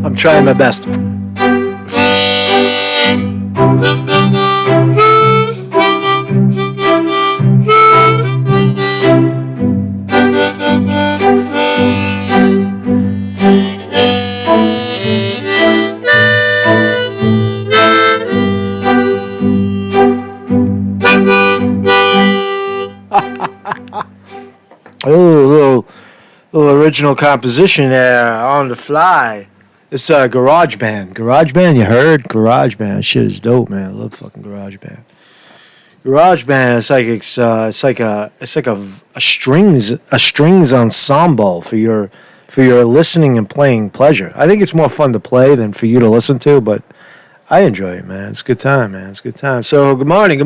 I'm trying my best. Oh, little original composition there on the fly. It's GarageBand. GarageBand, you heard? GarageBand. Shit is dope, man. I love fucking GarageBand. GarageBand, it's like a strings ensemble for your listening and playing pleasure. I think it's more fun to play than for you to listen to, but I enjoy it, man. It's a good time, man. It's a good time. So good morning.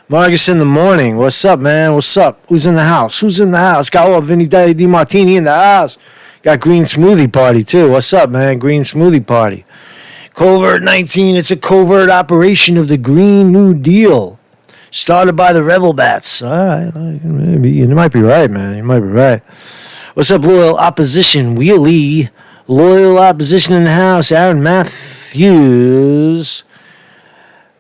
Marcus in the morning. What's up, man? What's up? Who's in the house? Got Vinny Di Martini in the house. Got Green Smoothie Party, too. What's up, man? Green Smoothie Party. Covert 19, it's a covert operation of the Green New Deal. Started by the Rebel Bats. All right, maybe. You might be right, man. You might be right. What's up, loyal opposition? Wheelie. Loyal opposition in the house. Aaron Matthews.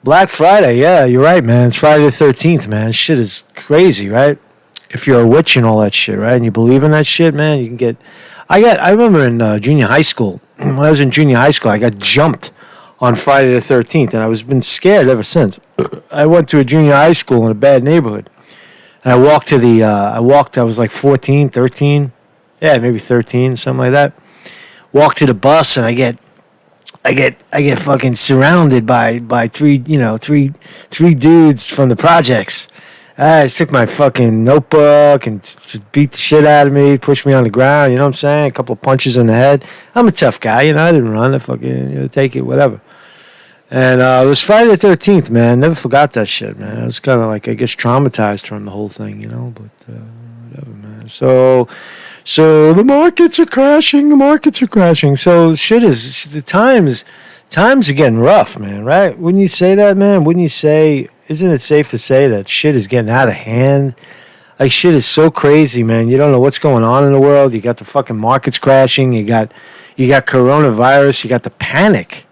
Black Friday, yeah, you're right, man. It's Friday the 13th, man. Shit is crazy, right? If you're a witch and all that shit, right? And you believe in that shit, man, you can get... I remember in junior high school, when I was in junior high school, I got jumped on Friday the 13th, and I was been scared ever since. I went to a junior high school in a bad neighborhood. And I was like 14, 13. Yeah, maybe 13, something like that. Walked to the bus, and I get fucking surrounded by three dudes from the projects. I took my fucking notebook and just beat the shit out of me, pushed me on the ground, you know what I'm saying? A couple of punches in the head. I'm a tough guy, I didn't run. I fucking take it, whatever. And it was Friday the 13th, man. Never forgot that shit, man. I was kind of like, I guess, traumatized from the whole thing, but whatever, man. So the markets are crashing. So shit is, the times are getting rough, man, right? Wouldn't you say that, man? Wouldn't you say, isn't it safe to say that shit is getting out of hand? Like, shit is so crazy, man. You don't know what's going on in the world. You got the fucking markets crashing. You got coronavirus. You got the panic.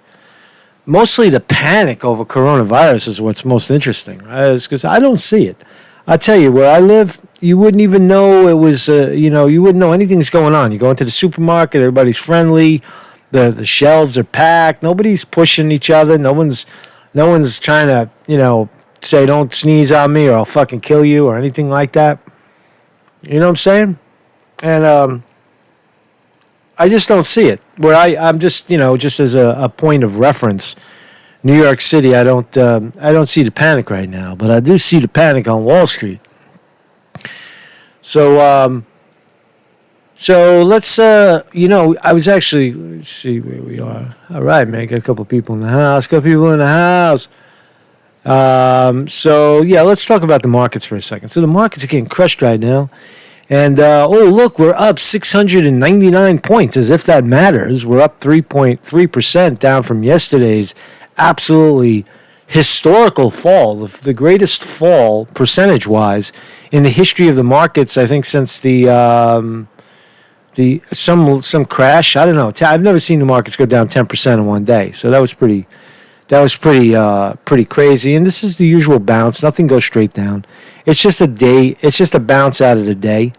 Mostly the panic over coronavirus is what's most interesting, right? It's because I don't see it. I tell you, where I live, you wouldn't even know it was, you wouldn't know anything's going on. You go into the supermarket, everybody's friendly. The shelves are packed. Nobody's pushing each other. No one's trying to, say don't sneeze on me or I'll fucking kill you or anything like that. You know what I'm saying? And I just don't see it. Where I'm just, just as a point of reference, New York City, I don't see the panic right now, but I do see the panic on Wall Street. So let's, I was actually, let's see where we are. All right, man, got a couple people in the house. Let's talk about the markets for a second. So the markets are getting crushed right now. And, look, we're up 699 points, as if that matters. We're up 3.3% down from yesterday's absolutely historical fall, the greatest fall, percentage-wise, in the history of the markets, I think, since some crash. I don't know. I've never seen the markets go down 10% in one day. So that was pretty crazy. And this is the usual bounce. Nothing goes straight down. It's just a day. It's just a bounce out of the day.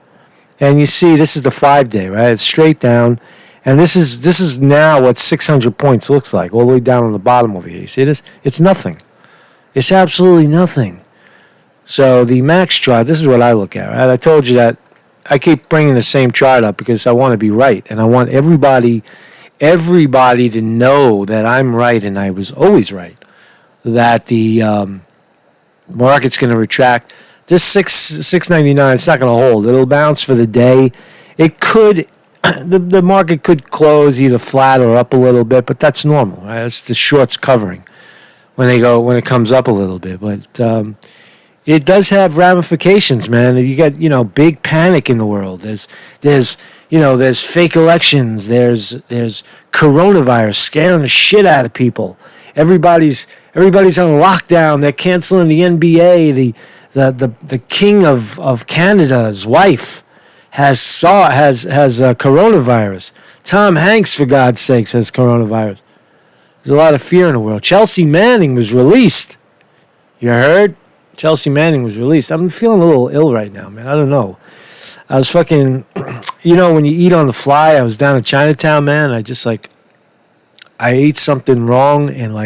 And you see, this is the 5-day, right? It's straight down. And this is now what 600 points looks like, all the way down on the bottom over here. You see this? It's nothing. It's absolutely nothing. So the max chart, this is what I look at, right? I told you that I keep bringing the same chart up because I want to be right. And I want everybody to know that I'm right and I was always right. That the market's going to retract. This 699, it's not going to hold. It'll bounce for the day. It could, the market could close either flat or up a little bit, but that's normal, right? It's the shorts covering. when it comes up a little bit. But it does have ramifications, man. You got, big panic in the world. There's fake elections. There's coronavirus scaring the shit out of people. Everybody's on lockdown. They're canceling the NBA. The king of Canada's wife has coronavirus. Tom Hanks, for God's sakes, has coronavirus. There's a lot of fear in the world. Chelsea Manning was released. You heard? Chelsea Manning was released. I'm feeling a little ill right now, man. I don't know. I was fucking, when you eat on the fly, I was down in Chinatown, man. I ate something wrong, and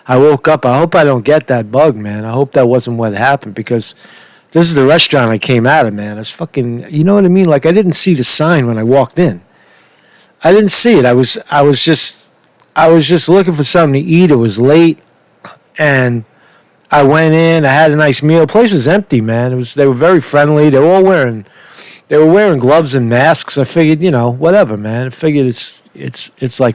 I woke up. I hope I don't get that bug, man. I hope that wasn't what happened, because this is the restaurant I came out of, man. It's fucking, you know what I mean? I didn't see the sign when I walked in. I didn't see it. I was just looking for something to eat. It was late, and I went in. I had a nice meal. The place was empty, man. They were very friendly. They were all wearing gloves and masks. I figured, whatever, man. I figured it's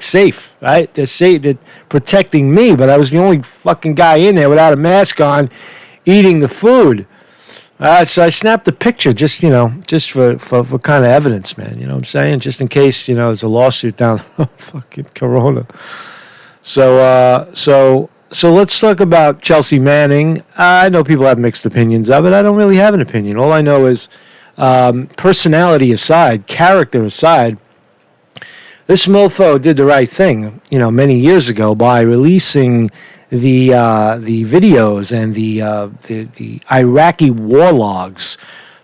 safe, right? They're safe. They're protecting me, but I was the only fucking guy in there without a mask on, eating the food. So I snapped a picture just for kind of evidence, man. You know what I'm saying? Just in case, there's a lawsuit down fucking Corona. So let's talk about Chelsea Manning. I know people have mixed opinions of it. I don't really have an opinion. All I know is, personality aside, character aside, this mofo did the right thing, many years ago by releasing the videos and the Iraqi war logs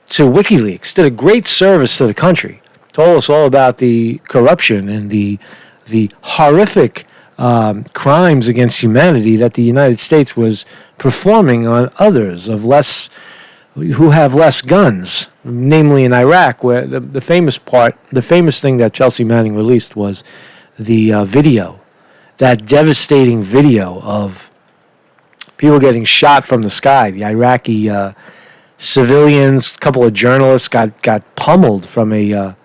to WikiLeaks. Did a great service to the country. Told us all about the corruption and the horrific crimes against humanity that the United States was performing on others who have less guns, namely in Iraq, where the famous thing that Chelsea Manning released was the video. That devastating video of people getting shot from the sky. The Iraqi civilians, a couple of journalists got pummeled from a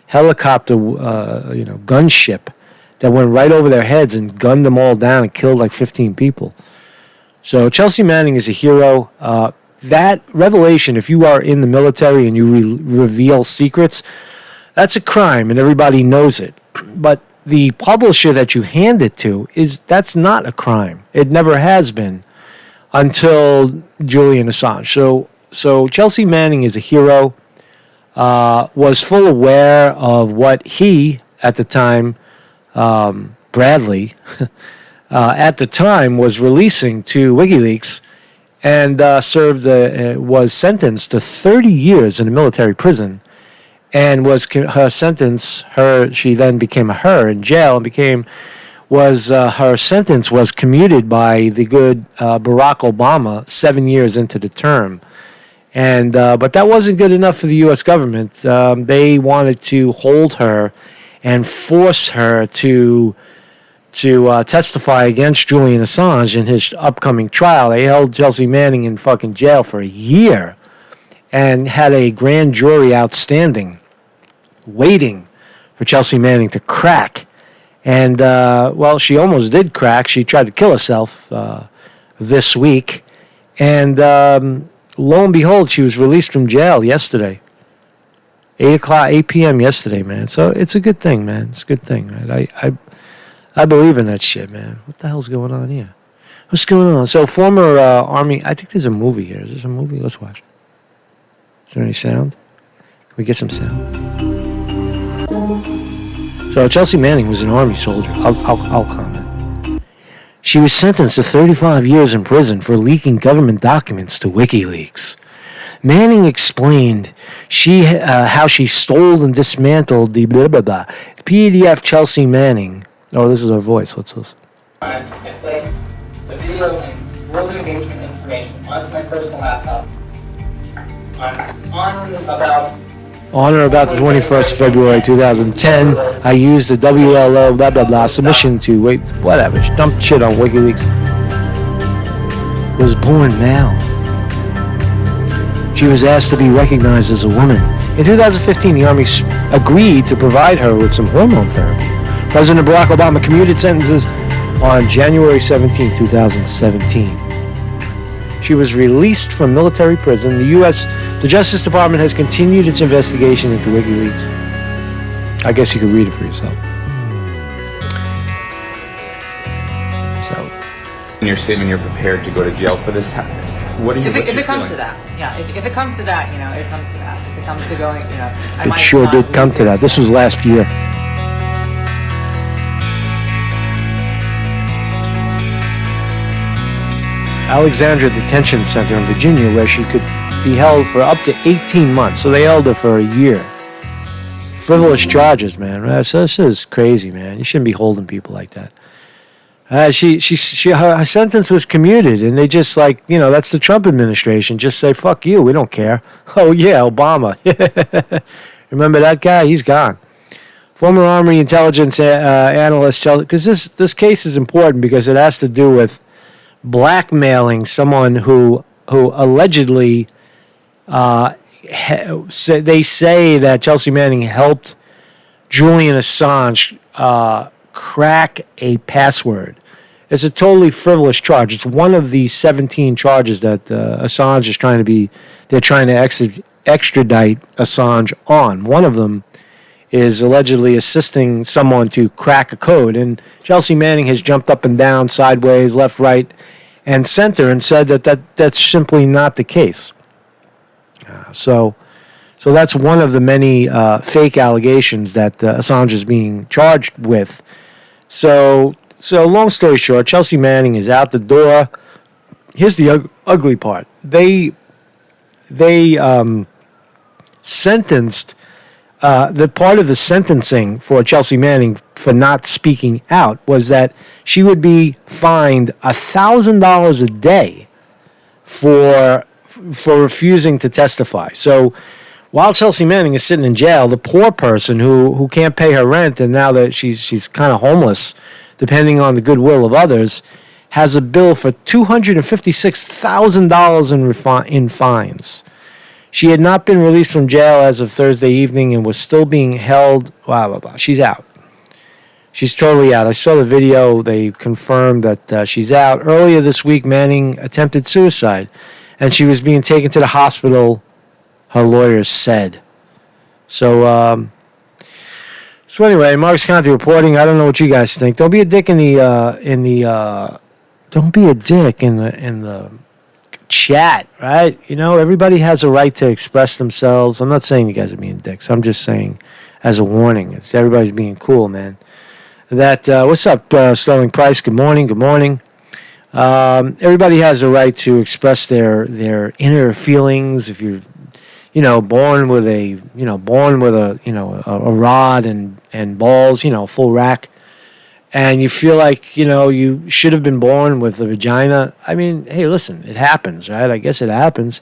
helicopter, gunship that went right over their heads and gunned them all down and killed 15 people. So Chelsea Manning is a hero. That revelation, if you are in the military and you reveal secrets, that's a crime and everybody knows it. But the publisher that you hand it to, that's not a crime. It never has been until Julian Assange. So Chelsea Manning is a hero, was full aware of what he, at the time, Bradley, at the time was releasing to WikiLeaks, and was sentenced to 30 years in a military prison. And she then became in jail, and her sentence was commuted by the good Barack Obama 7 years into the term. And but that wasn't good enough for the U.S. government. They wanted to hold her and force her to testify against Julian Assange in his upcoming trial. They held Chelsea Manning in fucking jail for a year and had a grand jury outstanding, waiting for Chelsea Manning to crack. And, she almost did crack. She tried to kill herself this week. And lo and behold, she was released from jail yesterday. 8 p.m. yesterday, man. So it's a good thing, man. It's a good thing, right? I believe in that shit, man. What the hell's going on here? What's going on? So former Army, I think there's a movie here. Is this a movie? Let's watch. Is there any sound? Can we get some sound? So Chelsea Manning was an Army soldier. I'll comment. She was sentenced to 35 years in prison for leaking government documents to WikiLeaks. Manning explained how she stole and dismantled the PDF Chelsea Manning. Oh, this is her voice. Let's listen. I placed the video and rules of engagement information onto my personal laptop on or about the 21st of February 2010. I used the WLO blah blah blah submission to whatever. She dumped shit on WikiLeaks. Was born male. She was asked to be recognized as a woman. In 2015, the Army agreed to provide her with some hormone therapy. President Barack Obama commuted sentences on January 17, 2017. She was released from military prison. The Justice Department has continued its investigation into WikiLeaks. I guess you could read it for yourself. So, in your statement, you're prepared to go to jail for this. What are you? If it comes to that, yeah. If it comes to that, it comes to that. If it comes to going, it sure did come to that. This was last year. Alexandria Detention Center in Virginia, where she could be held for up to 18 months. So they held her for a year. Frivolous charges, man. So this is crazy, man. You shouldn't be holding people like that. Her sentence was commuted, and they just that's the Trump administration. Just say, fuck you, we don't care. Oh, yeah, Obama. Remember that guy? He's gone. Former Army intelligence analyst tells, because this case is important because it has to do with blackmailing someone who allegedly they say that Chelsea Manning helped Julian Assange crack a password. It's a totally frivolous charge. It's one of the 17 charges that Assange is they're trying to extradite Assange on. One of them is allegedly assisting someone to crack a code. And Chelsea Manning has jumped up and down, sideways, left, right, and center and said that's simply not the case. So that's one of the many fake allegations that Assange is being charged with. So long story short, Chelsea Manning is out the door. Here's the ugly part. They sentenced the part of the sentencing for Chelsea Manning for not speaking out was that she would be fined $1,000 a day for refusing to testify. So while Chelsea Manning is sitting in jail, the poor person who can't pay her rent and now that she's kind of homeless, depending on the goodwill of others, has a bill for $256,000 in fines. She had not been released from jail as of Thursday evening and was still being held. She's out. She's totally out. I saw the video. They confirmed that she's out. Earlier this week, Manning attempted suicide, and she was being taken to the hospital, her lawyers said. So anyway, Marcus Conte reporting. I don't know what you guys think. Don't be a dick in the chat, right? Everybody has a right to express themselves. I'm not saying you guys are being dicks. I'm just saying as a warning. Everybody's being cool, man. What's up, Sterling Price? Good morning. Good morning. Everybody has a right to express their inner feelings. If you're, born with a rod and balls, full rack, and you feel like, you should have been born with a vagina. I mean, hey, listen, it happens, right? I guess it happens.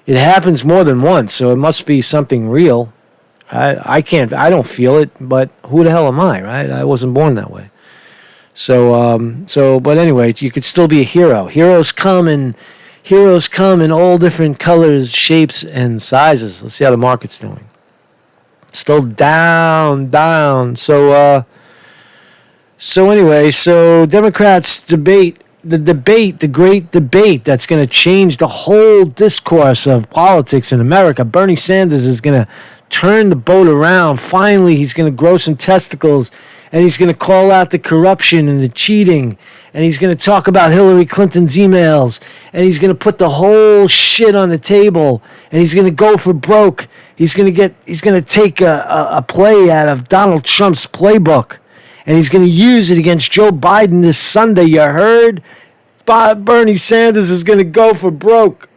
It happens more than once, so it must be something real. I don't feel it, but who the hell am I, right? I wasn't born that way. But anyway, you could still be a hero. Heroes come in all different colors, shapes, and sizes. Let's see how the market's doing. Still down. So anyway, Democrats debate, the great debate that's going to change the whole discourse of politics in America. Bernie Sanders is going to turn the boat around. Finally, he's going to grow some testicles, and he's going to call out the corruption and the cheating, and he's going to talk about Hillary Clinton's emails, and he's going to put the whole shit on the table, and he's going to go for broke. He's going to take a play out of Donald Trump's playbook, and he's going to use it against Joe Biden this Sunday. You heard? Bernie Sanders is going to go for broke.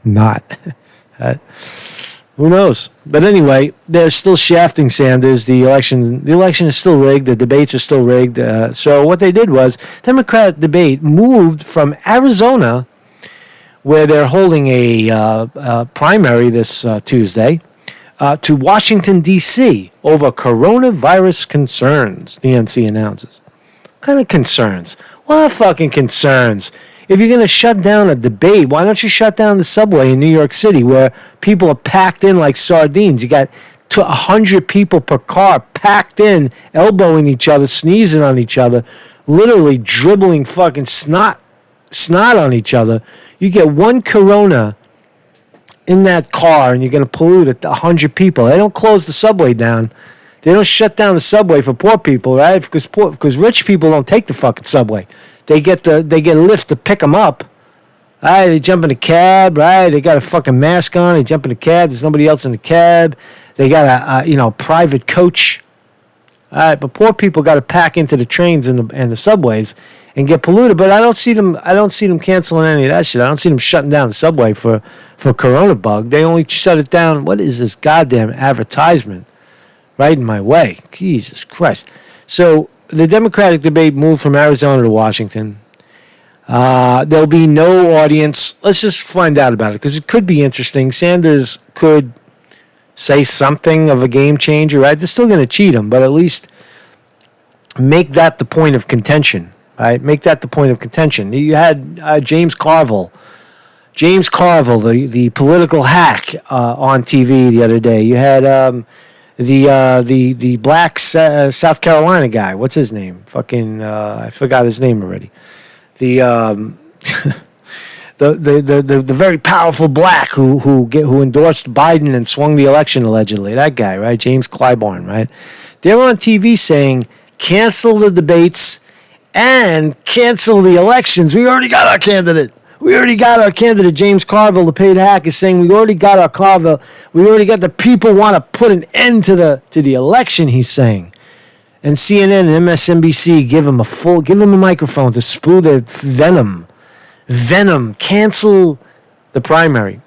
Not. Who knows? But anyway, they're still shafting Sanders. The election is still rigged. The debates are still rigged. So what they did was, Democratic debate moved from Arizona, where they're holding a primary this Tuesday, to Washington, D.C. over coronavirus concerns, the NC announces. What kind of concerns? What fucking concerns? If you're going to shut down a debate, why don't you shut down the subway in New York City where people are packed in like sardines? You got to 100 people per car, packed in, elbowing each other, sneezing on each other, literally dribbling fucking snot on each other. You get one corona in that car, and you're going to pollute 100 people. They don't close the subway down. They don't shut down the subway for poor people, right? Because rich people don't take the fucking subway. They get a lift to pick them up. Right, they jump in a cab, right? They got a fucking mask on. They jump in the cab. There's nobody else in the cab. They got a private coach. All right, but poor people got to pack into the trains and the subways and get polluted. But I don't see them canceling any of that shit. I don't see them shutting down the subway for Corona bug. They only shut it down. What is this goddamn advertisement right in my way? Jesus Christ. So the Democratic debate moved from Arizona to Washington. There'll be no audience. Let's just find out about it because it could be interesting. Sanders could say something of a game changer, right? They're still going to cheat him, but at least make that the point of contention, right? Make that the point of contention. You had James Carville, the political hack on TV the other day. You had the black South Carolina guy. What's his name? Fucking I forgot his name already. The the very powerful black who endorsed Biden and swung the election allegedly. That guy, right? James Clyburn, right? They're on TV saying cancel the debates and cancel the elections. We already got our candidate. James Carville, the paid hack, is saying we already got our Carville. We already got the people want to put an end to the election. He's saying. And CNN and MSNBC give him a microphone to spew their venom. Cancel the primary.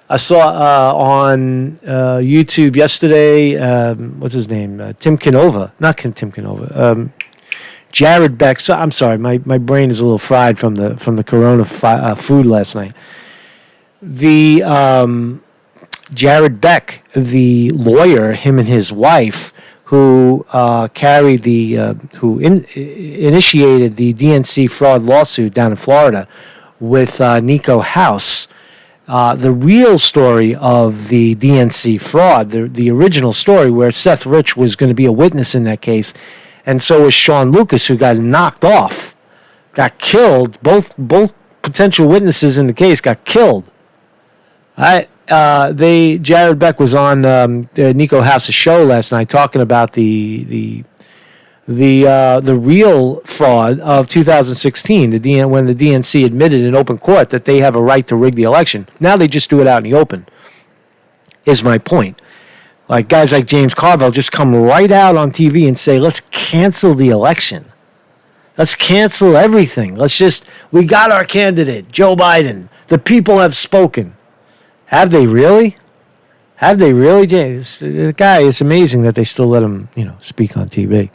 I saw on YouTube yesterday, what's his name? Tim Canova. Jared Beck. So, I'm sorry, my brain is a little fried from the Corona food last night. The Jared Beck, the lawyer, him and his wife, who initiated the DNC fraud lawsuit down in Florida with Nico House. The real story of the DNC fraud, the original story where Seth Rich was going to be a witness in that case, and so was Sean Lucas, who got knocked off, got killed. Both potential witnesses in the case got killed. Jared Beck was on Nico House's show last night talking about the real fraud of 2016, when the DNC admitted in open court that they have a right to rig the election. Now they just do it out in the open, is my point. Like guys like James Carville just come right out on TV and say, let's cancel the election. Let's cancel everything. We got our candidate, Joe Biden. The people have spoken. Have they really? James? The guy, it's amazing that they still let him, speak on TV.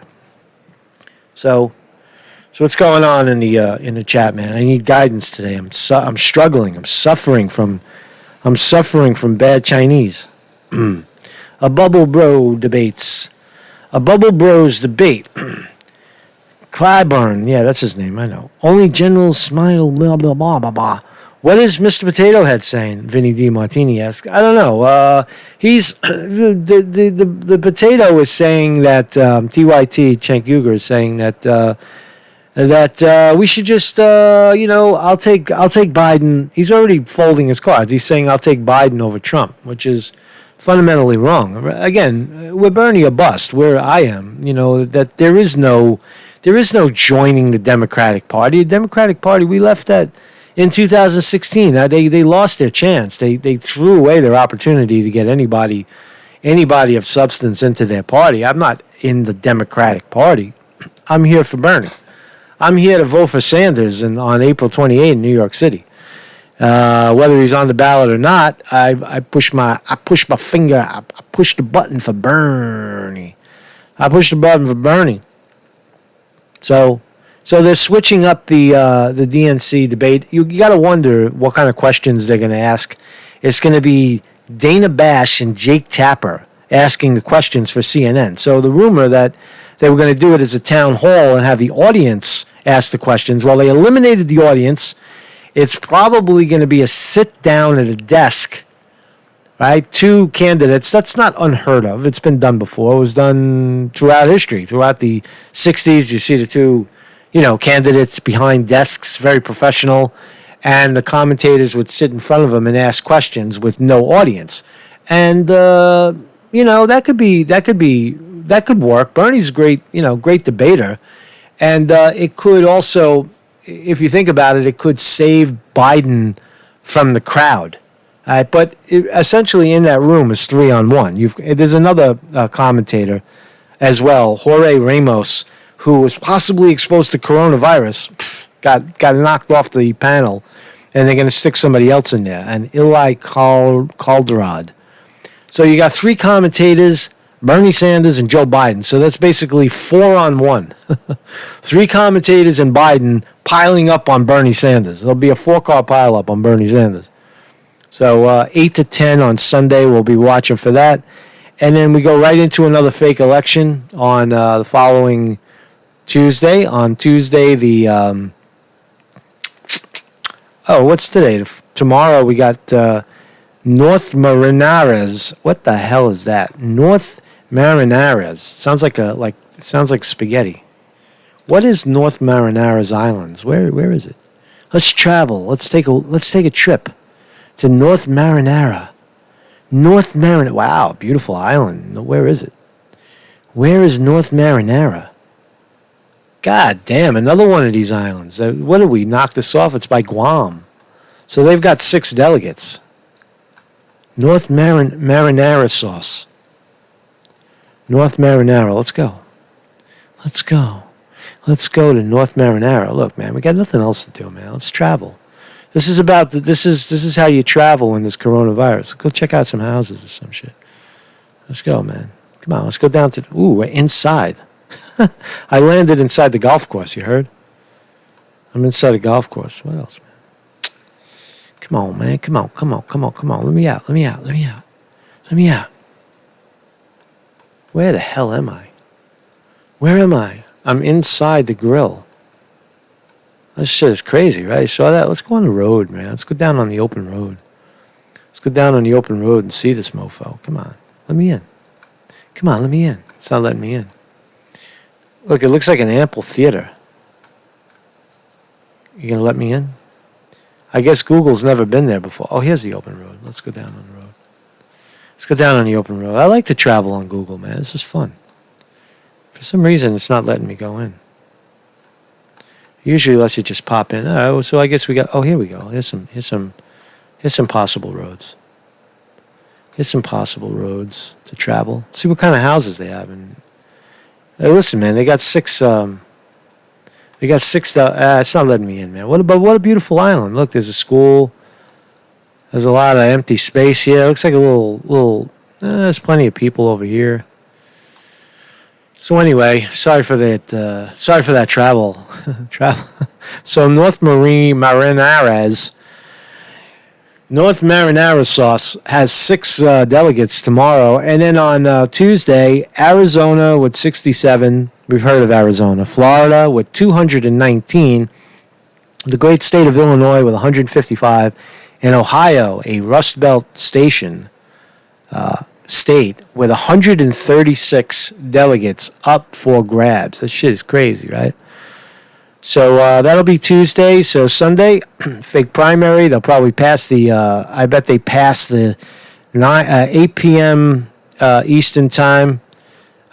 So what's going on in the chat, man? I need guidance today. I'm struggling. I'm suffering from bad Chinese. A Bubble Bros debate. Clyburn, yeah, that's his name. I know. Only General Smile. Blah blah blah blah blah. What is Mr. Potato Head saying? Vinny D. Martini asks. I don't know. He's the potato is saying that TYT Cenk Uygur is saying that we should just I'll take Biden. He's already folding his cards. He's saying I'll take Biden over Trump, which is fundamentally wrong. Again, we're Bernie or bust. Where I am, that there is no joining the Democratic Party. The Democratic Party, we left that in 2016. They lost their chance. They threw away their opportunity to get anybody of substance into their party. I'm not in the Democratic Party. I'm here for Bernie. I'm here to vote for Sanders on April 28 in New York City. Whether he's on the ballot or not, I push the button for Bernie. So they're switching up the DNC debate. You got to wonder what kind of questions they're going to ask. It's going to be Dana Bash and Jake Tapper asking the questions for CNN. So the rumor that they were going to do it as a town hall and have the audience ask the questions. Well, they eliminated the audience. It's probably going to be a sit down at a desk, right? Two candidates. That's not unheard of. It's been done before. It was done throughout history. Throughout the 60s, you see the two, candidates behind desks, very professional, and the commentators would sit in front of them and ask questions with no audience. And, that could work. Bernie's a great debater. And it could also, if you think about it, it could save Biden from the crowd. But essentially, in that room is 3-on-1. There's another commentator as well, Jorge Ramos, who was possibly exposed to coronavirus, got knocked off the panel, and they're going to stick somebody else in there, and Eli Calderod. So you got three commentators, Bernie Sanders and Joe Biden. So that's basically 4-on-1. Three commentators and Biden piling up on Bernie Sanders. There'll be a 4-car pileup on Bernie Sanders. So 8 to 10 on Sunday, we'll be watching for that. And then we go right into another fake election on the following Tuesday. On Tuesday, what's today? Tomorrow we got North Marinares. What the hell is that? North Marinares. Sounds like spaghetti. What is North Marinares Islands? Where is it? Let's travel. Let's take a trip to North Marinara. North Marinara. Wow, beautiful island. Where is it? Where is North Marinara? God damn, another one of these islands. What did we knock this off? It's by Guam. So they've got 6 delegates. North Marinara sauce. North Marinara. Let's go. Let's go to North Marinara. Look, man, we got nothing else to do, man. Let's travel. This is how you travel in this coronavirus. Go check out some houses or some shit. Let's go, man. Come on, let's go down to. We're inside. I landed inside the golf course. You heard? I'm inside the golf course. What else, man? Come on, man. Come on. Let me out. Where the hell am I? Where am I? I'm inside the grill. This shit is crazy, right? You saw that? Let's go on the road, man. Let's go down on the open road. Let's go down on the open road and see this mofo. Come on. Let me in. Come on, let me in. It's not letting me in. Look, it looks like an amphitheater. You gonna let me in? I guess Google's never been there before. Oh, here's the open road. Let's go down on the road. Let's go down on the open road. I like to travel on Google, man. This is fun. For some reason, it's not letting me go in. Usually lets you just pop in. All right, so I guess we got. Oh, here we go. Here's some possible roads. Here's some possible roads to travel. See what kind of houses they have. And hey, listen, man, they got 6. It's not letting me in, man. What a beautiful island. Look, there's a school. There's a lot of empty space here. It looks like a little. There's plenty of people over here. So anyway, sorry for that travel. So North Marinara sauce has 6 delegates tomorrow, and then on Tuesday, Arizona with 67. We've heard of Arizona. Florida with 219. The great state of Illinois with 155, and Ohio, a Rust Belt state with 136 delegates up for grabs. That shit is crazy, right? So that'll be Tuesday. So Sunday, fake primary. They'll probably pass I bet they pass the 8 p.m. Eastern time.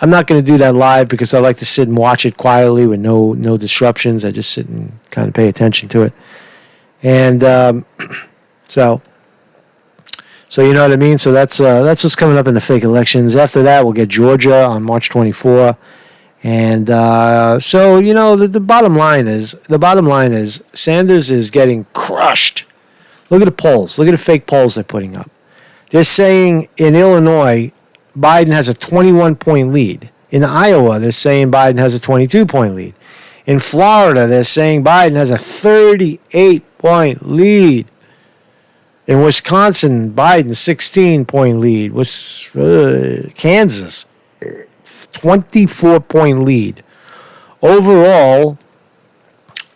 I'm not going to do that live because I like to sit and watch it quietly with no disruptions. I just sit and kind of pay attention to it. And so you know what I mean? So that's what's coming up in the fake elections. After that, we'll get Georgia on March 24. And so, you know, the bottom line is Sanders is getting crushed. Look at the polls. Look at the fake polls they're putting up. They're saying in Illinois, Biden has a 21-point lead. In Iowa, they're saying Biden has a 22-point lead. In Florida, they're saying Biden has a 38-point lead. In Wisconsin, Biden 16-point lead. Kansas 24-point lead. Overall,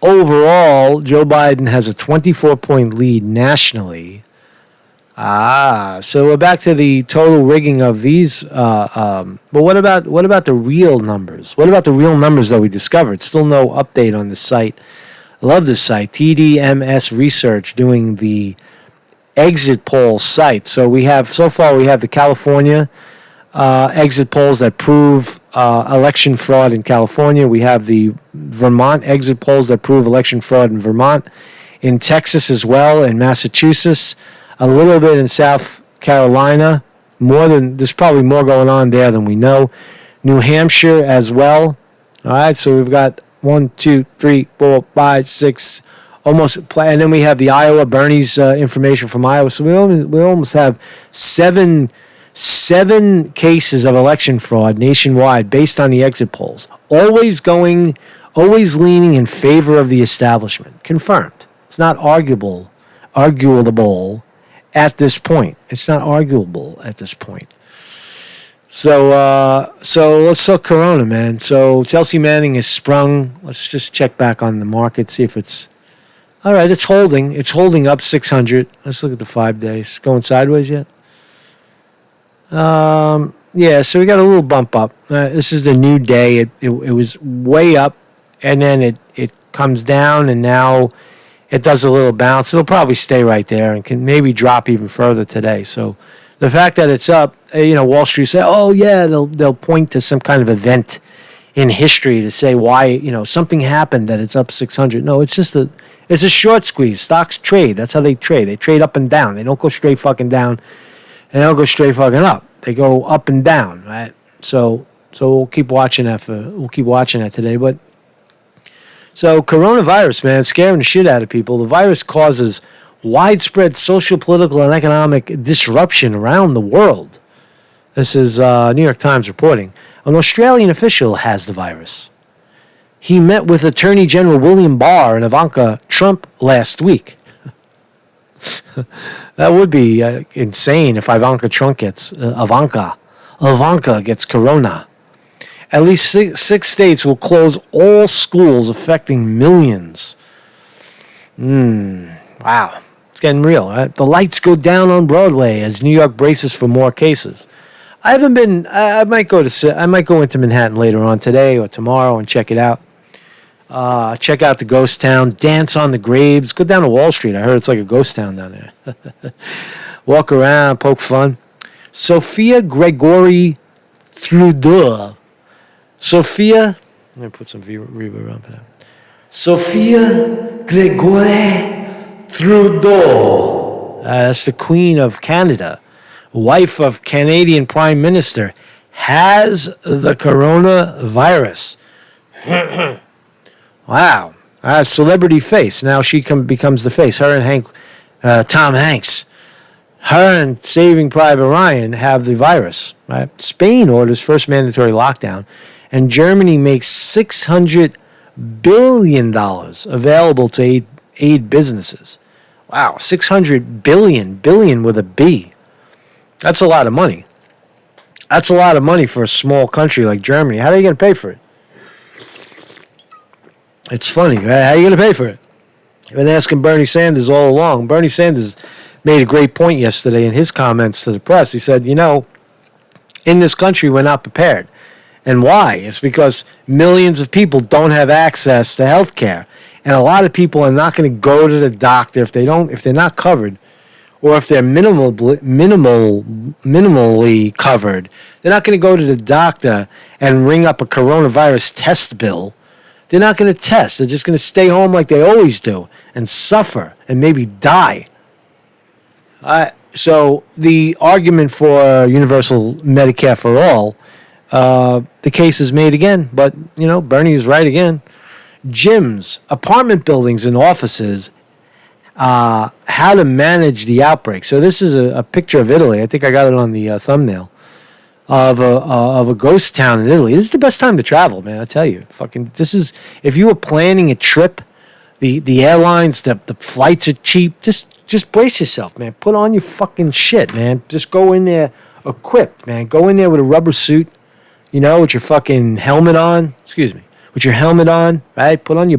Joe Biden has a 24-point lead nationally So we're back to the total rigging of these. But what about the real numbers? What about the real numbers that we discovered? Still no update on the site. I love this site, TDMS Research, doing the exit poll site. So we have the California exit polls that prove election fraud in California. We have the Vermont exit polls that prove election fraud in Vermont, in Texas as well, in Massachusetts, a little bit in South Carolina. There's probably more going on there than we know. New Hampshire as well. All right, so we've got 1, 2, 3, 4, 5, 6, almost, and then we have the Iowa, Bernie's information from Iowa. So we almost have seven cases of election fraud nationwide based on the exit polls. Always leaning in favor of the establishment. Confirmed. It's not arguable at this point. It's not arguable at this point. So let's talk Corona, man. So Chelsea Manning is sprung. Let's just check back on the market, see if it's all right. It's holding. It's holding up 600. Let's look at the 5 days. Going sideways yet? Yeah. So we got a little bump up. This is the new day. It was way up, and then it comes down, and now it does a little bounce. It'll probably stay right there and can maybe drop even further today. So the fact that it's up, Wall Street say, oh yeah, they'll point to some kind of event in history to say why, something happened that it's up 600. No, it's just it's a short squeeze. Stocks trade. That's how they trade. They trade up and down. They don't go straight fucking down, and they don't go straight fucking up. They go up and down, right? So we'll keep watching that today. But so coronavirus, man, scaring the shit out of people. The virus causes widespread social, political, and economic disruption around the world. This is New York Times reporting. An Australian official has the virus. He met with Attorney General William Barr and Ivanka Trump last week. That would be insane if Ivanka gets corona. At least six states will close all schools, affecting millions. Wow. It's getting real, right? The lights go down on Broadway as New York braces for more cases. I might go into Manhattan later on today or tomorrow and check it out. Check out the ghost town, dance on the graves, go down to Wall Street. I heard it's like a ghost town down there. Walk around, poke fun. Sophia Gregory Trudeau. Let me put some reverb on for that. Sophia Gregory Trudeau. That's the Queen of Canada, wife of Canadian Prime Minister, has the coronavirus. Wow. Celebrity face. Now she becomes the face. Her and Tom Hanks. Her and Saving Private Ryan have the virus. Right? Spain orders first mandatory lockdown, and Germany makes $600 billion available to aid businesses. Wow, $600 billion with a B. That's a lot of money. That's a lot of money for a small country like Germany. How are you going to pay for it? It's funny, right? How are you going to pay for it? I've been asking Bernie Sanders all along. Bernie Sanders made a great point yesterday in his comments to the press. He said, in this country, we're not prepared. And why? It's because millions of people don't have access to health care. And a lot of people are not going to go to the doctor if they're not covered, or if they're minimally covered. They're not going to go to the doctor and ring up a coronavirus test bill. They're not going to test. They're just going to stay home like they always do and suffer and maybe die. So the argument for universal Medicare for all, the case is made again. But, Bernie is right again. Gyms, apartment buildings, and offices, how to manage the outbreak. So this is a picture of Italy. I think I got it on the thumbnail of a ghost town in Italy. This is the best time to travel, man. I tell you, if you were planning a trip, the airlines, the flights are cheap. Just brace yourself, man. Put on your fucking shit, man. Just go in there equipped, man. Go in there with a rubber suit, with your fucking helmet on. With your helmet on, right? Put on your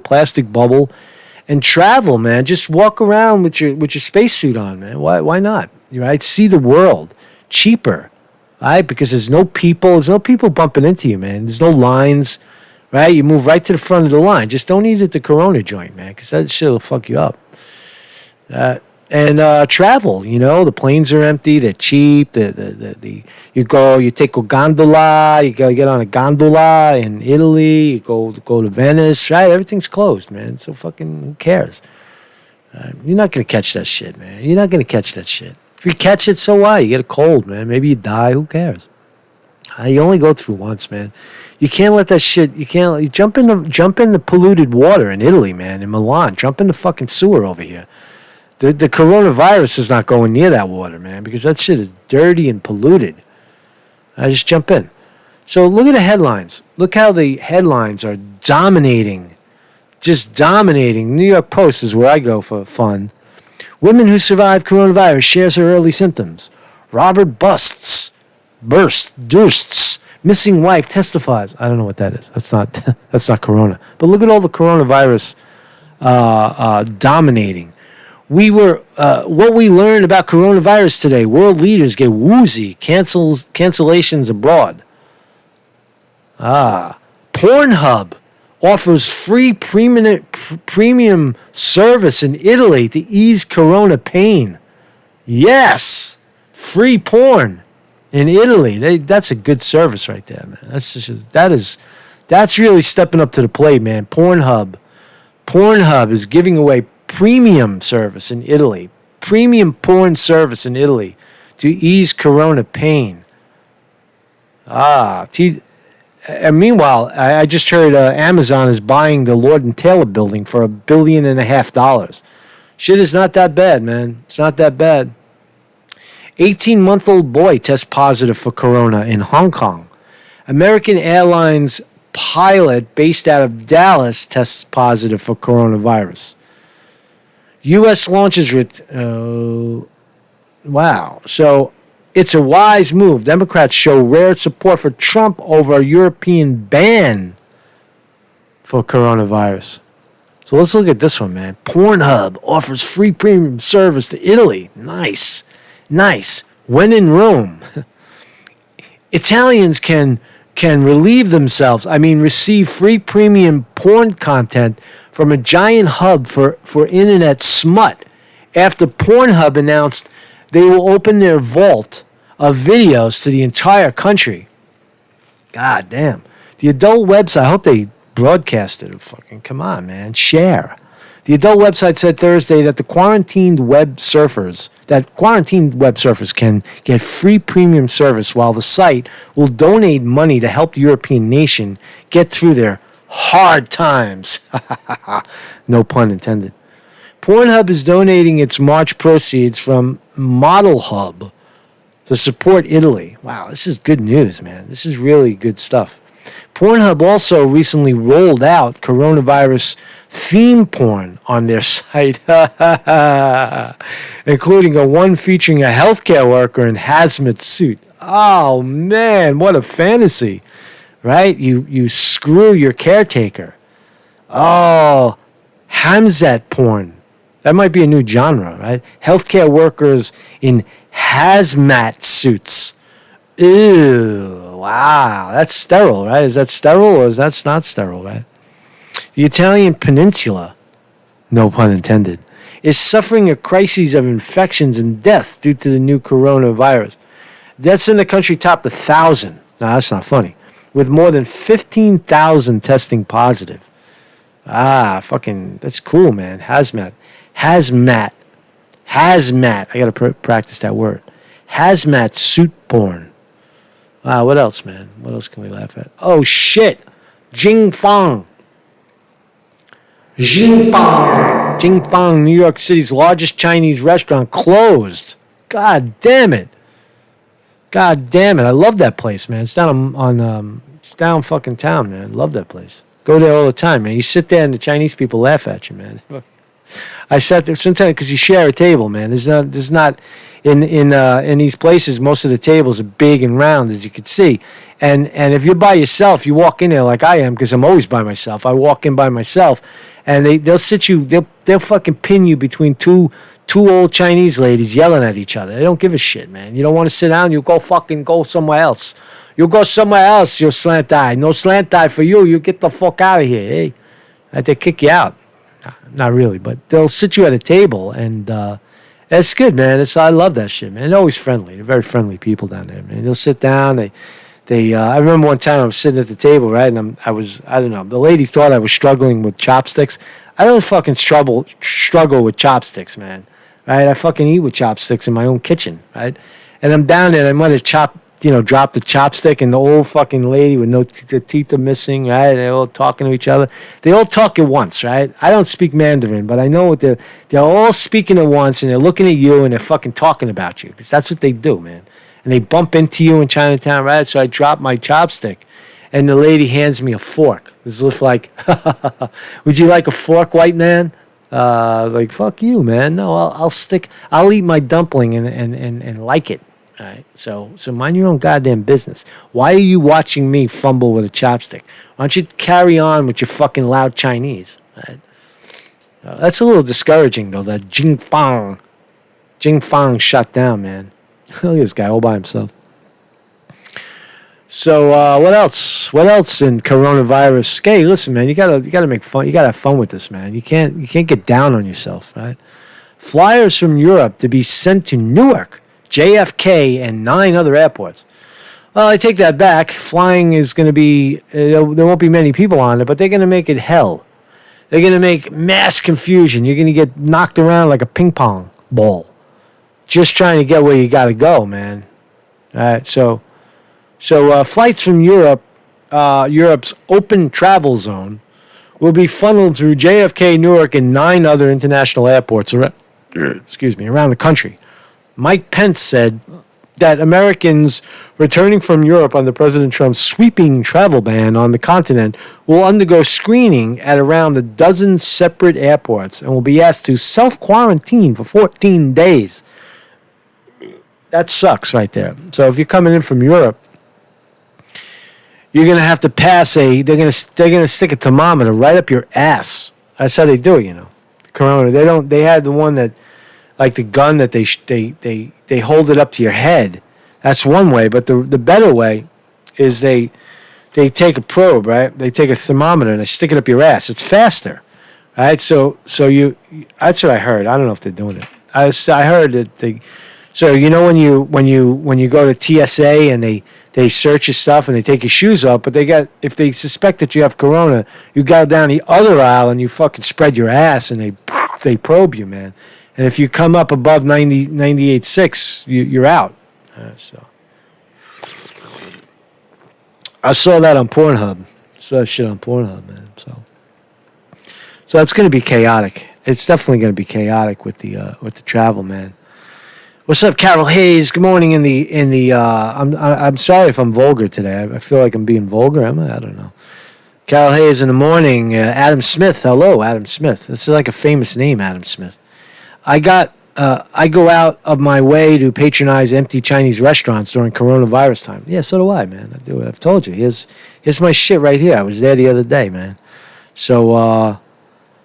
plastic bubble, and travel, man. Just walk around with your spacesuit on, man. Why not? Right? See the world cheaper, right? Because there's no people bumping into you, man. There's no lines, right? You move right to the front of the line. Just don't eat at the Corona joint, man, because that shit will fuck you up. And travel, the planes are empty. They're cheap. You take a gondola. You gotta get on a gondola in Italy. You go to Venice, right? Everything's closed, man. So fucking who cares? You're not gonna catch that shit, man. You're not gonna catch that shit. If you catch it, so what? You get a cold, man. Maybe you die. Who cares? You only go through once, man. You can't let that shit. You jump in the polluted water in Italy, man. In Milan, jump in the fucking sewer over here. The coronavirus is not going near that water, man, because that shit is dirty and polluted. I just jump in. So look at the headlines. Look how the headlines are dominating. Just dominating. New York Post is where I go for fun. Women who survived coronavirus shares her early symptoms. Robert bursts. Missing wife testifies. I don't know what that is. That's not corona. But look at all the coronavirus dominating. What we learned about coronavirus today. World leaders get woozy. Cancellations abroad. Pornhub offers free premium service in Italy to ease corona pain. Yes, free porn in Italy. That's a good service right there, man. That's really stepping up to the plate, man. Pornhub is giving away premium service in Italy. Premium porn service in Italy to ease corona pain. And meanwhile, I just heard Amazon is buying the Lord & Taylor building for $1.5 billion. Shit is not that bad, man. It's not that bad. 18-month-old boy tests positive for corona in Hong Kong. American Airlines pilot based out of Dallas tests positive for coronavirus. U.S. launches with... wow. So... it's a wise move. Democrats show rare support for Trump over a European ban for coronavirus. So let's look at this one, man. Pornhub offers free premium service to Italy. Nice. When in Rome, Italians can relieve themselves. Receive free premium porn content from a giant hub for internet smut after Pornhub announced they will open their vault of videos to the entire country. God damn. The adult website, I hope they broadcasted it. Fucking come on, man. Share. The adult website said Thursday that quarantined web surfers can get free premium service while the site will donate money to help the European nation get through their hard times. No pun intended. Pornhub is donating its March proceeds from Model Hub to support Italy. Wow, this is good news, man. This is really good stuff. Pornhub also recently rolled out coronavirus theme porn on their site, including one featuring a healthcare worker in hazmat suit. Oh, man, what a fantasy, right? You screw your caretaker. Oh, Hamzat porn. That might be a new genre, right? Healthcare workers in hazmat suits. Ew, wow. That's sterile, right? Is that sterile or is that not sterile, right? The Italian peninsula, no pun intended, is suffering a crisis of infections and death due to the new coronavirus. Deaths in the country topped 1,000. Now, that's not funny. With more than 15,000 testing positive. That's cool, man. Hazmat. I gotta practice that word. Hazmat suit porn. Wow, what else, man? What else can we laugh at? Oh, shit. Jingfang, New York City's largest Chinese restaurant, closed. God damn it. I love that place, man. It's down it's down fucking town, man. Love that place. Go there all the time, man. You sit there and the Chinese people laugh at you, man. I sat there sometimes because you share a table, man. There's not in these places. Most of the tables are big and round, as you can see. And if you're by yourself, you walk in there like I am, because I'm always by myself. I walk in by myself, and they'll fucking pin you between two old Chinese ladies yelling at each other. They don't give a shit, man. You don't want to sit down, you go somewhere else. You go somewhere else, you slant eye. No slant eye for you. You get the fuck out of here, hey. They kick you out. Not really, but they'll sit you at a table, and it's good, man. I love that shit, man. They're always friendly. They're very friendly people down there, man. They'll sit down. I remember one time I was sitting at the table, right, and I don't know. The lady thought I was struggling with chopsticks. I don't fucking struggle with chopsticks, man. Right? I fucking eat with chopsticks in my own kitchen, right? And I'm down there, and I might have dropped the chopstick, and the old fucking lady with the teeth are missing, right? They're all talking to each other. They all talk at once, right? I don't speak Mandarin, but I know what they're all speaking at once, and they're looking at you, and they're fucking talking about you, because that's what they do, man. And they bump into you in Chinatown, right? So I drop my chopstick, and the lady hands me a fork. It's like, would you like a fork, white man? Like, fuck you, man. No, I'll eat my dumpling and like it. All right, so mind your own goddamn business. Why are you watching me fumble with a chopstick? Why don't you carry on with your fucking loud Chinese? Right? That's a little discouraging, though, that Jing Fang shut down, man. Look at this guy all by himself. So what else? What else in coronavirus? Hey, listen, man, you gotta make fun. You gotta have fun with this, man. You can't get down on yourself, right? Flyers from Europe to be sent to Newark, JFK, and 9 other airports. Well, I take that back. Flying is going to be, there won't be many people on it, but they're going to make it hell. They're going to make mass confusion. You're going to get knocked around like a ping pong ball just trying to get where you got to go, man. All right, so flights from Europe, Europe's open travel zone, will be funneled through JFK, Newark, and 9 other international airports around the country. Mike Pence said that Americans returning from Europe under President Trump's sweeping travel ban on the continent will undergo screening at around a dozen separate airports and will be asked to self-quarantine for 14 days. That sucks right there. So if you're coming in from Europe, you're going to have to pass they're going to stick a thermometer right up your ass. That's how they do it, you know. Corona, they had the one that, like the gun that they hold it up to your head. That's one way, but the better way is they take a probe, right? They take a thermometer and they stick it up your ass. It's faster, right? So you that's what I heard. I don't know if they're doing it. I heard that so you know when you go to TSA and they search your stuff and they take your shoes off, but if they suspect that you have corona, you go down the other aisle and you fucking spread your ass and they probe you, man. And if you come up above 98.6, you're out. So I saw that on Pornhub. Saw that shit on Pornhub, man. So it's going to be chaotic. It's definitely going to be chaotic with the travel, man. What's up, Carol Hayes? Good morning. I'm sorry if I'm vulgar today. I feel like I'm being vulgar. I don't know. Carol Hayes in the morning. Adam Smith. Hello, Adam Smith. This is like a famous name, Adam Smith. I go out of my way to patronize empty Chinese restaurants during coronavirus time. Yeah, so do I, man. I do. I've told you. Here's my shit right here. I was there the other day, man. So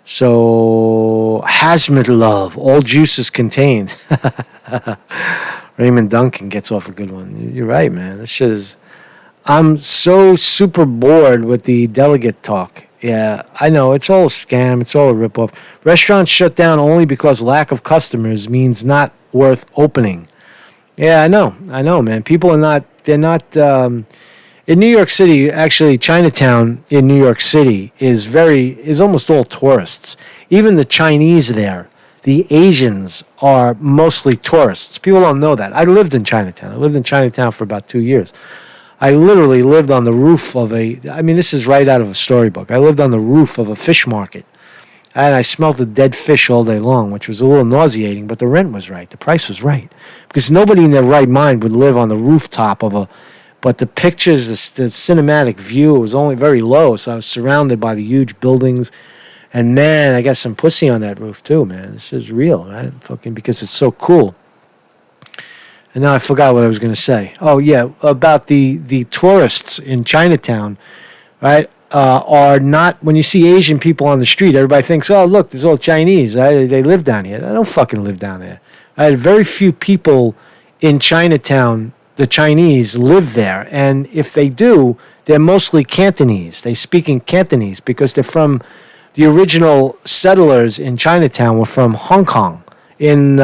Hazmat love, all juices contained. Raymond Duncan gets off a good one. You're right, man. This shit is. I'm so super bored with the delegate talk. Yeah, I know. It's all a scam. It's all a ripoff. Restaurants shut down only because lack of customers means not worth opening. Yeah, I know, man. People are not, they're not, in New York City, actually, Chinatown in New York City is almost all tourists. Even the Chinese there, the Asians are mostly tourists. People don't know that. I lived in Chinatown. I lived in Chinatown for about 2 years. I literally lived on the roof of this is right out of a storybook. I lived on the roof of a fish market. And I smelled the dead fish all day long, which was a little nauseating, but the rent was right. The price was right. Because nobody in their right mind would live on the rooftop but the pictures, the cinematic view, was only very low, so I was surrounded by the huge buildings. And man, I got some pussy on that roof too, man. This is real, right? Fucking because it's so cool. And now I forgot what I was going to say. Oh, yeah, about the tourists in Chinatown, right? are not, when you see Asian people on the street, everybody thinks, oh, look, there's all Chinese. They live down here. They don't fucking live down there. I had very few people in Chinatown, the Chinese, live there. And if they do, they're mostly Cantonese. They speak in Cantonese because they're from, the original settlers in Chinatown were from Hong Kong in,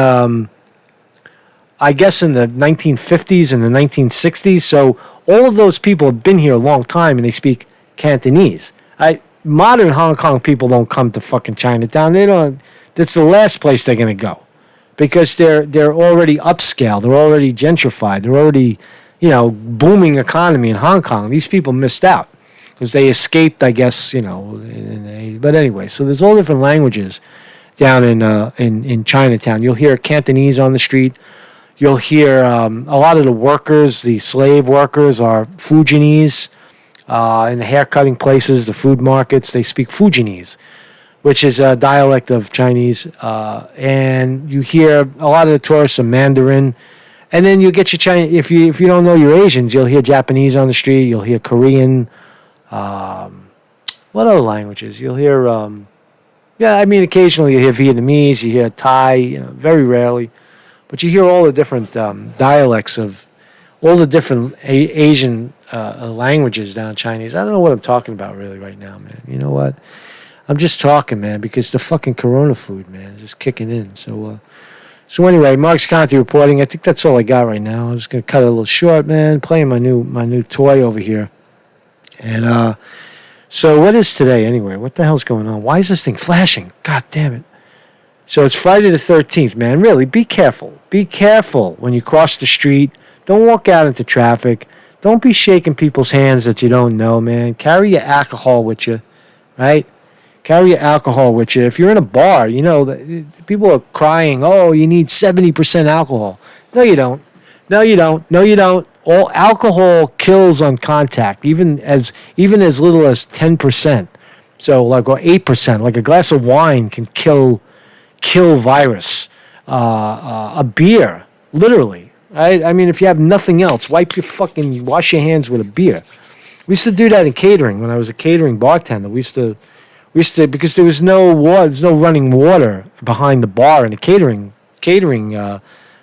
I guess, in the 1950s and the 1960s. So all of those people have been here a long time and they speak Cantonese. Modern Hong Kong people don't come to fucking Chinatown. They don't. That's the last place they're gonna go, because they're already upscale. They're already gentrified. They're already, booming economy in Hong Kong. These people missed out because they escaped, I guess, but anyway. So there's all different languages down in Chinatown. You'll hear Cantonese on the street. You'll hear a lot of the workers, the slave workers, are Fujianese. In the hair-cutting places, the food markets, they speak Fujianese, which is a dialect of Chinese. And you hear a lot of the tourists are Mandarin. And then you get your Chinese. If you don't know your Asians, you'll hear Japanese on the street. You'll hear Korean. What other languages? You'll hear, occasionally you hear Vietnamese. You hear Thai, very rarely. But you hear all the different dialects of all the different Asian languages down Chinese. I don't know what I'm talking about really right now, man. You know what? I'm just talking, man, because the fucking Corona food, man, is just kicking in. So anyway, Mark's Conte reporting. I think that's all I got right now. I'm just gonna cut it a little short, man. Playing my new toy over here. And so what is today anyway? What the hell's going on? Why is this thing flashing? God damn it. So it's Friday the 13th, man. Really, be careful. Be careful when you cross the street. Don't walk out into traffic. Don't be shaking people's hands that you don't know, man. Carry your alcohol with you, right? Carry your alcohol with you. If you're in a bar, people are crying, oh, you need 70% alcohol. No, you don't. No, you don't. No, you don't. All alcohol kills on contact, even as little as 10%. So, or 8%. Like a glass of wine can kill virus. A beer, literally. Right? I mean, if you have nothing else, wash your hands with a beer. We used to do that in catering when I was a catering bartender. We used to because there was no water, there's no running water behind the bar in a catering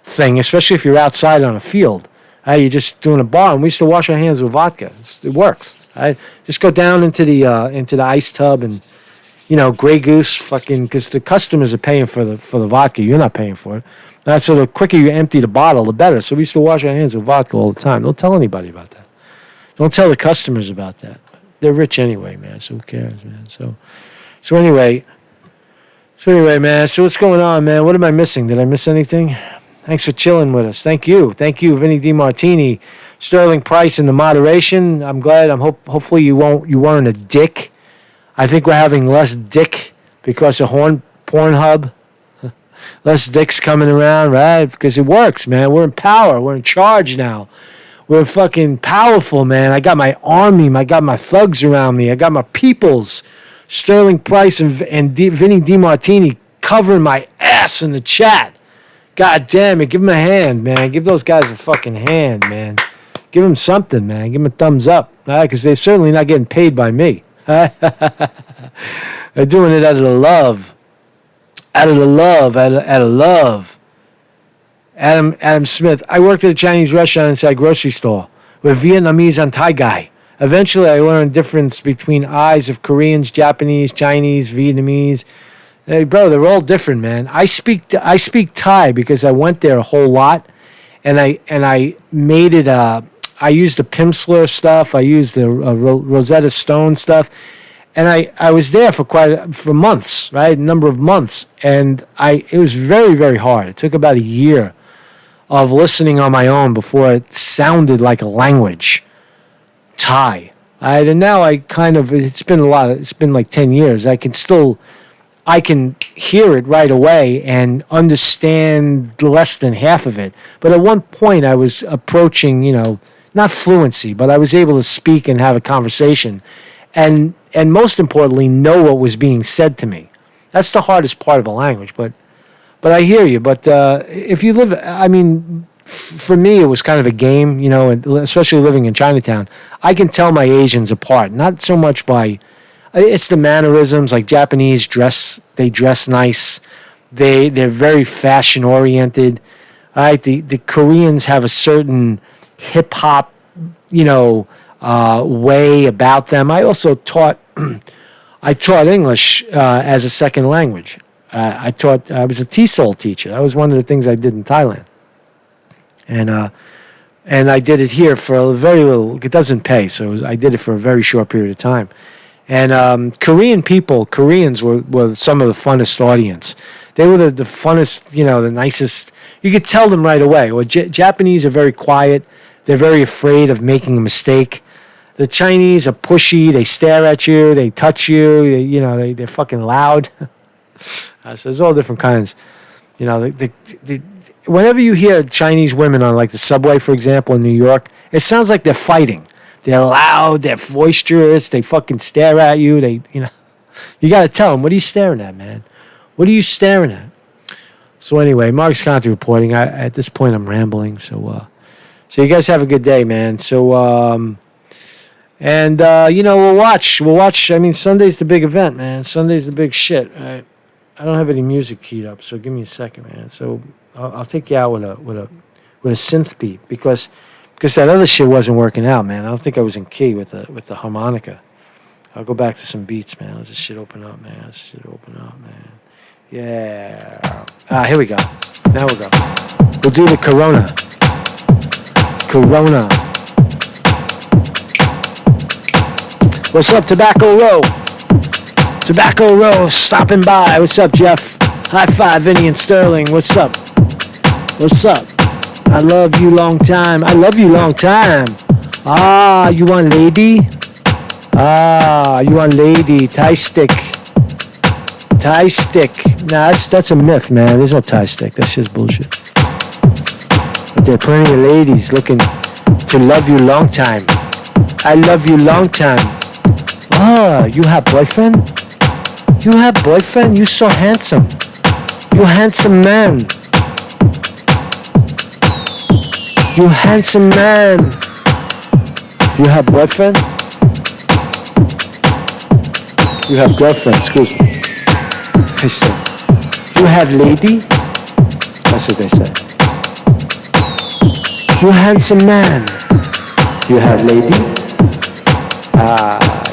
thing, especially if you're outside on a field. You're just doing a bar, and we used to wash our hands with vodka. It works. Right? Just go down into the ice tub and Grey Goose because the customers are paying for the vodka. You're not paying for it. So the quicker you empty the bottle, the better. So we used to wash our hands with vodka all the time. Don't tell anybody about that. Don't tell the customers about that. They're rich anyway, man. So who cares, man? So anyway, man. So what's going on, man? What am I missing? Did I miss anything? Thanks for chilling with us. Thank you, Vinny DiMartini, Sterling Price in the moderation. I'm glad. Hopefully you weren't a dick. I think we're having less dick because of Pornhub. Less dicks coming around, right? Because it works, man. We're in power. We're in charge now. We're fucking powerful, man. I got my army. I got my thugs around me. I got my peoples. Sterling Price and Vinny DiMartini covering my ass in the chat. God damn it. Give them a hand, man. Give those guys a fucking hand, man. Give them something, man. Give them a thumbs up. Because they're certainly not getting paid by me. They're doing it out of the love. Out of love. Adam Smith. I worked at a Chinese restaurant inside a grocery store with Vietnamese and Thai guy. Eventually, I learned difference between eyes of Koreans, Japanese, Chinese, Vietnamese. Hey, bro, they're all different, man. I speak Thai because I went there a whole lot, and I made it. I used the Pimsleur stuff. I used the Rosetta Stone stuff. And I was there for months, right? A number of months. And it was very, very hard. It took about a year of listening on my own before it sounded like a language. Thai. And now it's been like 10 years. I can hear it right away and understand less than half of it. But at one point I was approaching, not fluency, but I was able to speak and have a conversation. And most importantly, know what was being said to me. That's the hardest part of a language, but I hear you. But if you live, for me, it was kind of a game, you know, and especially living in Chinatown. I can tell my Asians apart, not so much by, it's the mannerisms, like Japanese they dress nice. They're very fashion oriented. Right? The Koreans have a certain hip hop, you know, way about them. I also taught English as a second language. I was a TESOL teacher. That was one of the things I did in Thailand. And I did it here for a very little. It doesn't pay, so I did it for a very short period of time. And Koreans were some of the funnest audience. They were the funnest, you know, the nicest. You could tell them right away. Well, Japanese are very quiet. They're very afraid of making a mistake. The Chinese are pushy. They stare at you. They touch you. They're fucking loud. So there's all different kinds. You know, whenever you hear Chinese women on like the subway, for example, in New York, it sounds like they're fighting. They're loud. They're boisterous. They fucking stare at you. You got to tell them, what are you staring at, man? What are you staring at? So anyway, Mark's Conte reporting. At this point, I'm rambling. So you guys have a good day, man. So, we'll watch. I mean, Sunday's the big event, man. Sunday's the big shit. I don't have any music keyed up, so give me a second, man. So I'll take you out with a synth beat because that other shit wasn't working out, man. I don't think I was in key with the harmonica. I'll go back to some beats, man. Let this shit open up, man. Yeah. Here we go. Now we'll go. We'll do the Corona. What's up, Tobacco Row, stopping by. What's up, Jeff? High five, Vinny and Sterling. What's up? I love you long time. You want lady? You want lady. Thai stick. Nah, that's a myth, man. There's no Thai stick. That's just bullshit. But there are plenty of ladies looking to love you long time. I love you long time. You have boyfriend? You so handsome. You handsome man. You handsome man. You have boyfriend? You have girlfriend, excuse me. They say, you have lady? That's what they say. You handsome man. You have lady?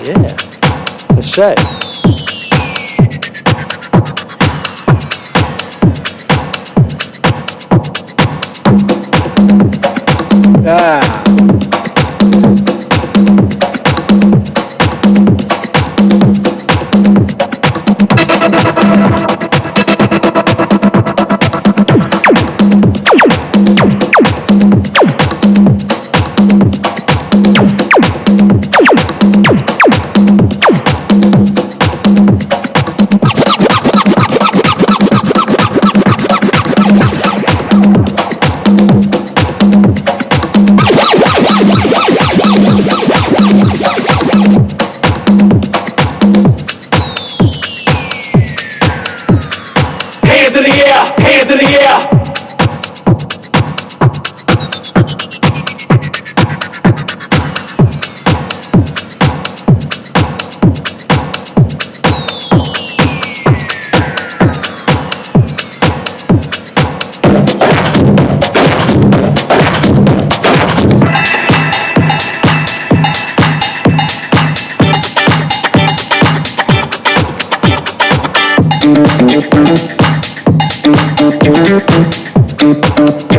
Yeah. That's right. Thank you.